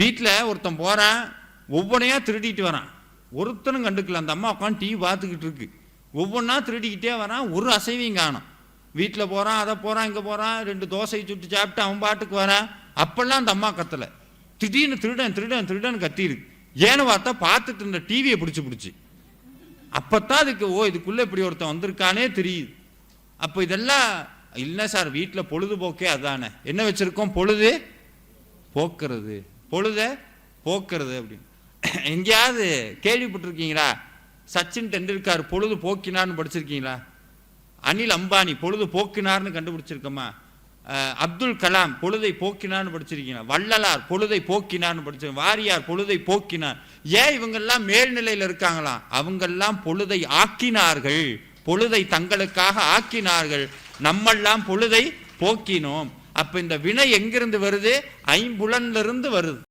வீட்டில் ஒருத்தன் போகிறான், ஒவ்வொன்றையாக திருடிட்டு வரான். ஒருத்தனும் கண்டுக்கல. அந்த அம்மா உட்காந்து டிவி பார்த்துக்கிட்டு இருக்கு. ஒவ்வொன்றா திருடிக்கிட்டே வரான், ஒரு அசைவையும் காணும். வீட்டில் போகிறான், அதை போகிறான், இங்கே போகிறான், 2 தோசை சுட்டு சாப்பிட்டு அவன் பாட்டுக்கு வரான். அப்பெல்லாம் அந்த அம்மா கத்தலை. திடீர்னு திருடன் திருடன் திருடன் கத்திருக்கு. ஏன்னு பார்த்தா பார்த்துட்டு இருந்த டிவியை பிடிச்சி அப்போத்தான் அதுக்கு இதுக்குள்ளே இப்படி ஒருத்தன் வந்திருக்கானே தெரியுது. அப்போ இதெல்லாம் இல்லை சார், வீட்டில் பொழுதுபோக்கே அதானே. என்ன வச்சுருக்கோம்? பொழுது போக்குறது, பொழுத போக்குறது அப்படின்னு. எங்கேயாவது கேள்விப்பட்டிருக்கீங்களா? சச்சின் டெண்டுல்கர் பொழுது போக்கினார்னு படிச்சிருக்கீங்களா? அனில் அம்பானி பொழுது போக்கினார்னு கண்டுபிடிச்சிருக்கோமா? அப்துல் கலாம் பொழுதை போக்கினார்னு படிச்சிருக்கீங்களா? வள்ளலார் பொழுதை போக்கினார்னு படிச்சிருக்க. வாரியார் பொழுதை போக்கினார். ஏன் இவங்கெல்லாம் மேல்நிலையில் இருக்காங்களாம்? அவங்கெல்லாம் பொழுதை ஆக்கினார்கள், பொழுதை தங்களுக்காக ஆக்கினார்கள். நம்மெல்லாம் பொழுதை போக்கினோம். அப்ப இந்த வினை எங்கிருந்து வருது? ஐம்புலன்ல இருந்து வருது.